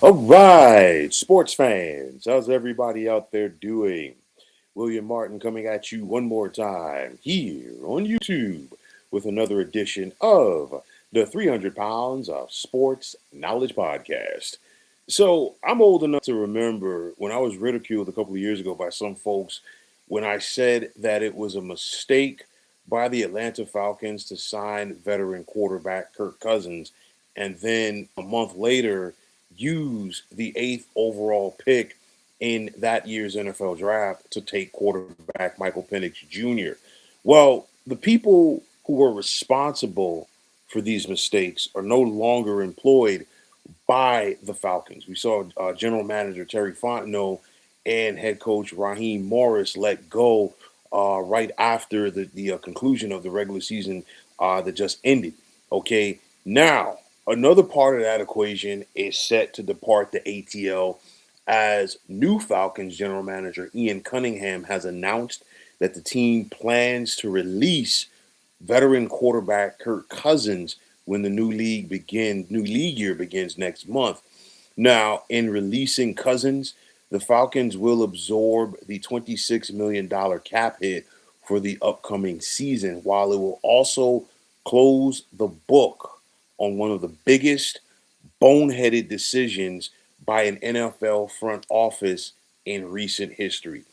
All right, sports fans, how's everybody out there doing? William Martin coming at you one more time here on YouTube with another edition of the 300 Pounds of Sports Knowledge Podcast. So, I'm old enough to remember when I was ridiculed a couple of years ago by some folks when I said that it was a mistake by the Atlanta Falcons to sign veteran quarterback Kirk Cousins and then a month later use the eighth overall pick in that year's NFL draft to take quarterback Michael Penix Jr. Well, the people who were responsible for these mistakes are no longer employed by the Falcons. We saw general manager Terry Fontenot and head coach Raheem Morris let go right after the conclusion of the regular season that just ended. Okay, now another part of that equation is set to depart the ATL as new Falcons general manager Ian Cunningham has announced that the team plans to release veteran quarterback Kirk Cousins when the new league year begins next month. Now, in releasing Cousins, the Falcons will absorb the $26 million cap hit for the upcoming season, while it will also close the book on one of the biggest boneheaded decisions by an NFL front office in recent history.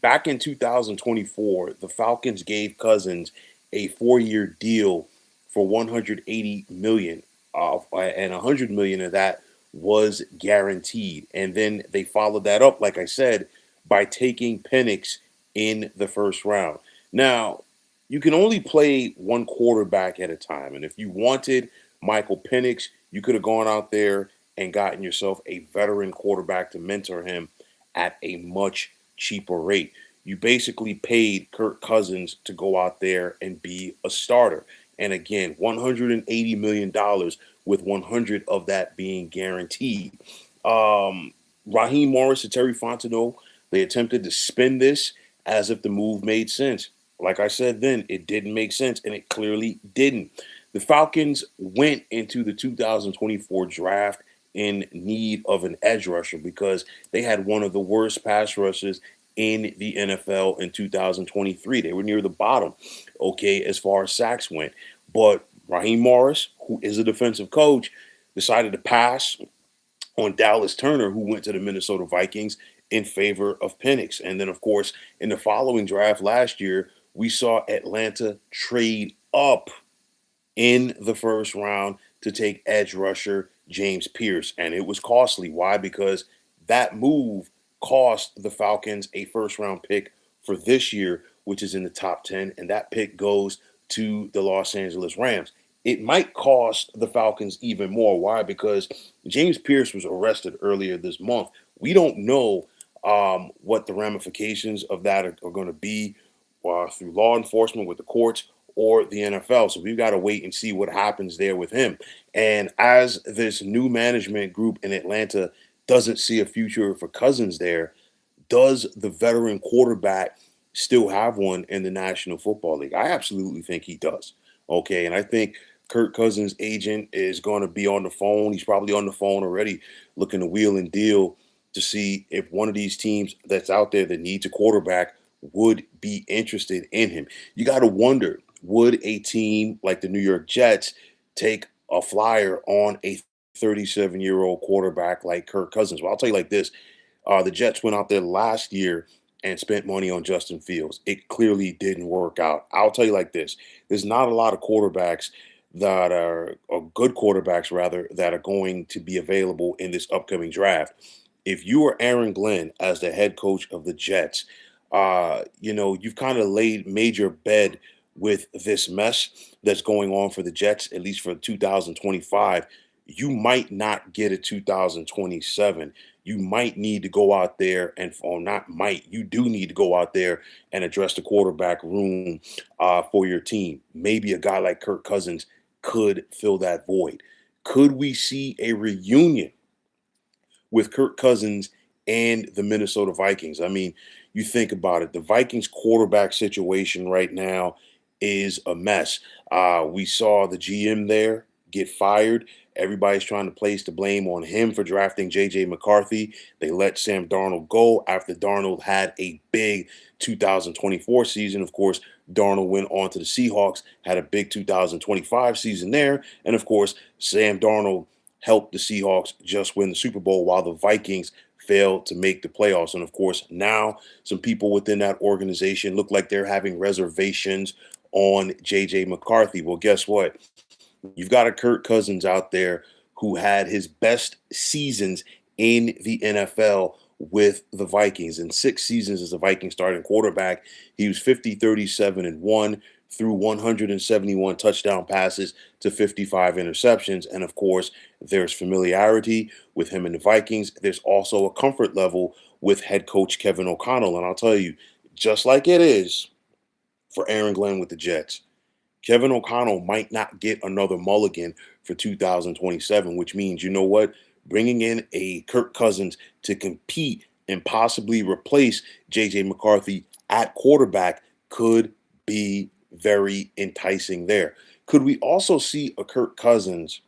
Back in 2024, the Falcons gave Cousins a 4-year deal for 180 million, and 100 million of that was guaranteed. And then they followed that up, like I said, by taking Penix in the first round. Now, you can only play one quarterback at a time, and if you wanted Michael Penix, you could have gone out there and gotten yourself a veteran quarterback to mentor him at a much cheaper rate. You basically paid Kirk Cousins to go out there and be a starter. And again, $180 million with 100 of that being guaranteed. Um, Raheem Morris and Terry Fontenot, they attempted to spin this as if the move made sense. Like I said then, it didn't make sense, and it clearly didn't. The Falcons went into the 2024 draft in need of an edge rusher because they had one of the worst pass rushes in the NFL in 2023. They were near the bottom, okay, as far as sacks went. But Raheem Morris, who is a defensive coach, decided to pass on Dallas Turner, who went to the Minnesota Vikings in favor of Penix. And then, of course, in the following draft last year, we saw Atlanta trade up in the first round to take edge rusher James Pierce. And it was costly. Why? Because that move cost the Falcons a first round pick for this year, which is in the top 10. And that pick goes to the Los Angeles Rams. It might cost the Falcons even more. Why? Because James Pierce was arrested earlier this month. We don't know what the ramifications of that are going to be through law enforcement with the courts or the NFL. So we've got to wait and see what happens there with him. And as this new management group in Atlanta doesn't see a future for Cousins there, does the veteran quarterback still have one in the National Football League? I absolutely think he does. Okay. And I think Kirk Cousins' agent is going to be on the phone. He's probably on the phone already looking to wheel and deal to see if one of these teams that's out there that needs a quarterback would be interested in him. You got to wonder, would a team like the New York Jets take a flyer on a 37-year-old quarterback like Kirk Cousins? Well, I'll tell you like this. The Jets went out there last year and spent money on Justin Fields. It clearly didn't work out. I'll tell you like this. There's not a lot of quarterbacks that are, or good quarterbacks rather, that are going to be available in this upcoming draft. If you are Aaron Glenn as the head coach of the Jets, you've kind of made your bed with this mess that's going on for the Jets, at least for 2025. You might not get a 2027. You might need to go out there and, or not might, you do need to go out there and address the quarterback room for your team. Maybe a guy like Kirk Cousins could fill that void. Could we see a reunion with Kirk Cousins and the Minnesota Vikings? I mean, you think about it, the Vikings quarterback situation right now is a mess. We saw the GM there get fired. Everybody's trying to place the blame on him for drafting J.J. McCarthy. They let Sam Darnold go after Darnold had a big 2024 season. Of course, Darnold went on to the Seahawks, had a big 2025 season there. And of course, Sam Darnold helped the Seahawks just win the Super Bowl while the Vikings failed to make the playoffs. And of course, now some people within that organization look like they're having reservations on J.J. McCarthy. Well, guess what? You've got a Kirk Cousins out there who had his best seasons in the NFL with the Vikings. In 6 seasons as a Viking starting quarterback, he was 50, 37, and 1, threw 171 touchdown passes to 55 interceptions. And of course, there's familiarity with him and the Vikings. There's also a comfort level with head coach Kevin O'Connell. And I'll tell you, just like it is for Aaron Glenn with the Jets, Kevin O'Connell might not get another mulligan for 2027, which means, you know what? Bringing in a Kirk Cousins to compete and possibly replace J.J. McCarthy at quarterback could be very enticing there. Could we also see a Kirk Cousins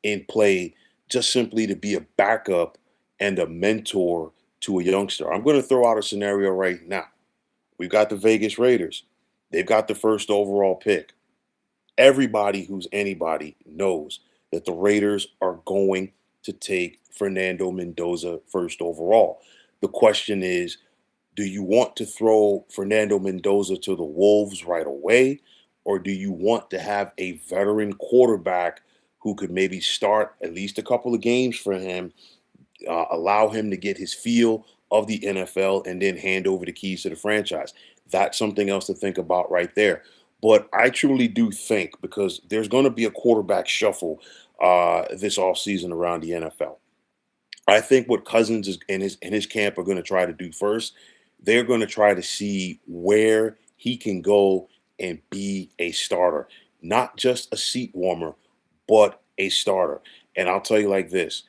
in play just simply to be a backup and a mentor to a youngster? I'm going to throw out a scenario right now. We've got the Vegas Raiders. They've got the first overall pick. Everybody who's anybody knows that the Raiders are going to take Fernando Mendoza first overall. The question is, do you want to throw Fernando Mendoza to the Wolves right away? Or do you want to have a veteran quarterback who could maybe start at least a couple of games for him, allow him to get his feel of the NFL, and then hand over the keys to the franchise? That's something else to think about right there. But I truly do think, because there's going to be a quarterback shuffle this offseason around the NFL. I think what Cousins is in his camp are going to try to do first, they're going to try to see where he can go and be a starter, not just a seat warmer, but a starter. And I'll tell you like this,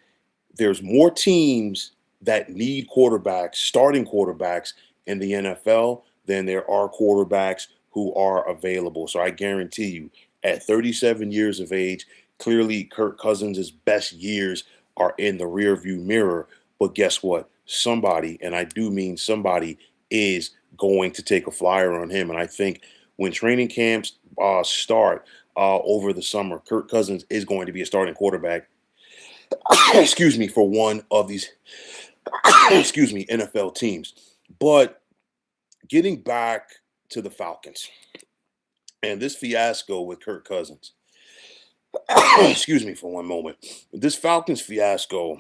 there's more teams that need quarterbacks, starting quarterbacks in the NFL than there are quarterbacks who are available. So I guarantee you, at 37 years of age, clearly Kirk Cousins' best years are in the rearview mirror. But guess what? Somebody, and I do mean somebody, is going to take a flyer on him. And I think when training camps start over the summer, Kirk Cousins is going to be a starting quarterback, excuse me, for one of these, excuse me, NFL teams. But getting back to the Falcons and this fiasco with Kirk Cousins, excuse me for one moment. This Falcons fiasco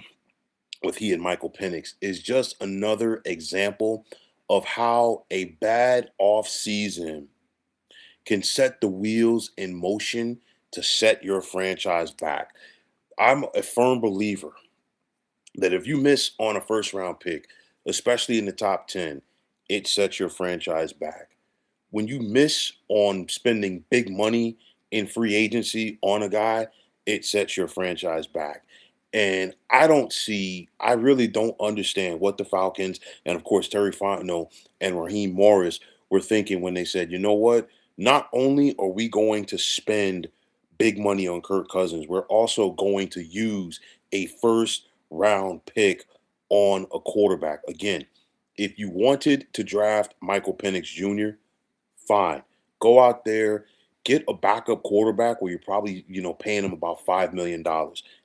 with he and Michael Penix is just another example of how a bad offseason can set the wheels in motion to set your franchise back. I'm a firm believer that if you miss on a first round pick, especially in the top 10, it sets your franchise back. When you miss on spending big money in free agency on a guy, it sets your franchise back. And I really don't understand what the Falcons and, of course, Terry Fontenot and Raheem Morris were thinking when they said, you know what? Not only are we going to spend big money on Kirk Cousins, we're also going to use a first round pick on a quarterback. Again, if you wanted to draft Michael Penix Jr., fine. Go out there, get a backup quarterback where you're probably, paying him about $5 million,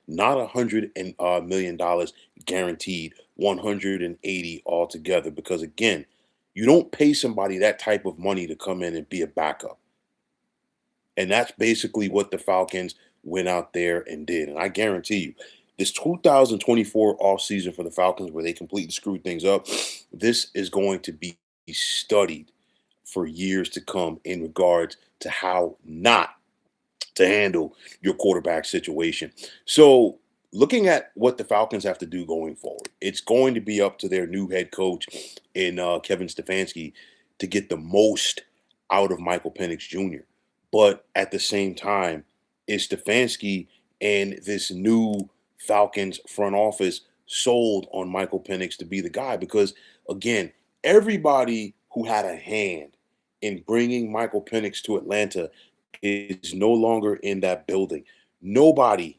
not $100 million guaranteed, 180 altogether. Because again, you don't pay somebody that type of money to come in and be a backup. And that's basically what the Falcons went out there and did. And I guarantee you, this 2024 offseason for the Falcons, where they completely screwed things up, this is going to be studied for years to come in regards to how not to handle your quarterback situation. So looking at what the Falcons have to do going forward, it's going to be up to their new head coach in Kevin Stefanski to get the most out of Michael Penix Jr. But at the same time, is Stefanski and this new Falcons front office sold on Michael Penix to be the guy? Because again, everybody who had a hand in bringing Michael Penix to Atlanta is no longer in that building. Nobody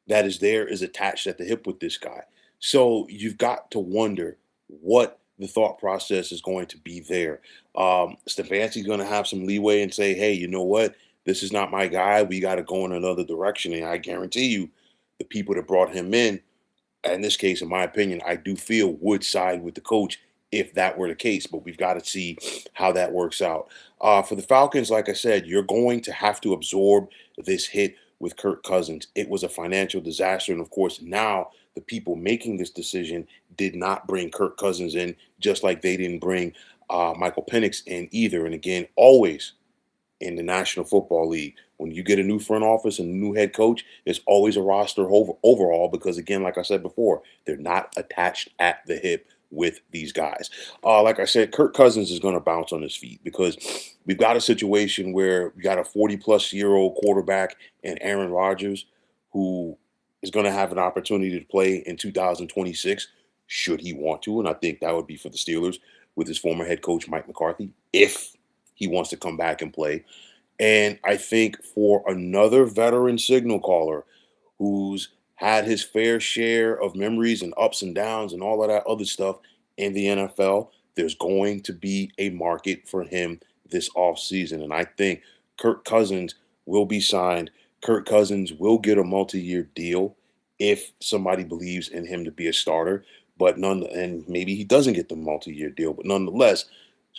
that is there is attached at the hip with this guy. So you've got to wonder what the thought process is going to be there. Stefanski's going to have some leeway and say, hey, you know what? This is not my guy. We got to go in another direction. And I guarantee you, the people that brought him in this case, in my opinion, I do feel would side with the coach if that were the case. But we've got to see how that works out. For the Falcons, like I said, you're going to have to absorb this hit with Kirk Cousins. It was a financial disaster. And of course, now the people making this decision did not bring Kirk Cousins in, just like they didn't bring Michael Penix in either. And again, always in the National Football League, when you get a new front office and a new head coach, it's always a roster overall because, again, like I said before, they're not attached at the hip with these guys. Like I said, Kirk Cousins is going to bounce on his feet because we've got a situation where we got a 40-plus-year-old quarterback in Aaron Rodgers who is going to have an opportunity to play in 2026 should he want to, and I think that would be for the Steelers with his former head coach Mike McCarthy if he wants to come back and play. And I think for another veteran signal caller who's had his fair share of memories and ups and downs and all of that other stuff in the NFL, there's going to be a market for him this offseason. And I think Kirk Cousins will be signed. Kirk Cousins will get a multi-year deal if somebody believes in him to be a starter. And maybe he doesn't get the multi-year deal, but nonetheless,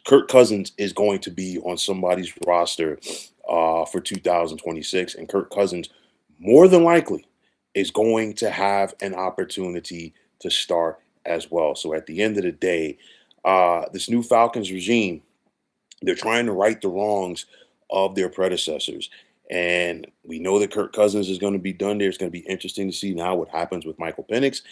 Kirk Cousins is going to be on somebody's roster for 2026, and Kirk Cousins more than likely is going to have an opportunity to start as well. So at the end of the day, this new Falcons regime, they're trying to right the wrongs of their predecessors. And we know that Kirk Cousins is going to be done there. It's going to be interesting to see now what happens with Michael Penix.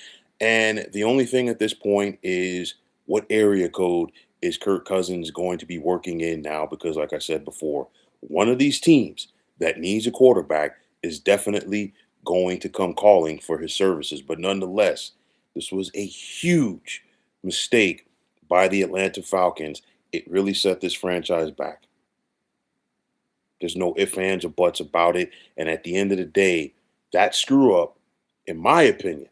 And the only thing at this point is what area code is Kirk Cousins going to be working in now? Because, like I said before, one of these teams that needs a quarterback is definitely going to come calling for his services. But nonetheless, this was a huge mistake by the Atlanta Falcons. It really set this franchise back. There's no ifs, ands, or buts about it. And at the end of the day, that screw up, in my opinion,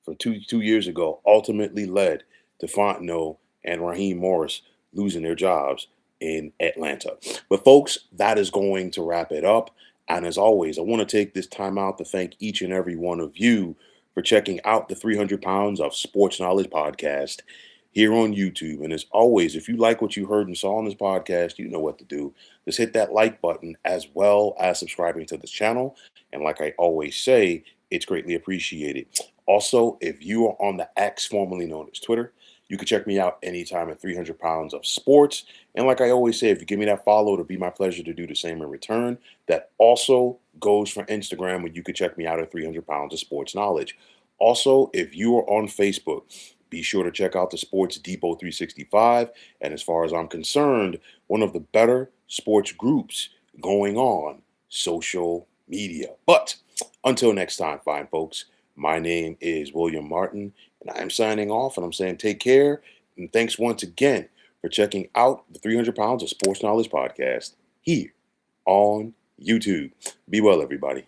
from two years ago, ultimately led to Fontenot and Raheem Morris losing their jobs in Atlanta. But folks, that is going to wrap it up. And as always, I want to take this time out to thank each and every one of you for checking out the 300 Pounds of Sports Knowledge podcast here on YouTube. And as always, if you like what you heard and saw on this podcast, you know what to do. Just hit that like button as well as subscribing to this channel. And like I always say, it's greatly appreciated. Also, if you are on the X, formerly known as Twitter, you can check me out anytime at 300 Pounds of Sports. And like I always say, if you give me that follow, it'll be my pleasure to do the same in return. That also goes for Instagram, where you can check me out at 300 Pounds of Sports Knowledge. Also, if you are on Facebook, be sure to check out the Sports Depot 365. And as far as I'm concerned, one of the better sports groups going on social media. But until next time, fine folks, my name is William Martin, and I'm signing off, and I'm saying take care, and thanks once again for checking out the 300 Pounds of Sports Knowledge podcast here on YouTube. Be well, everybody.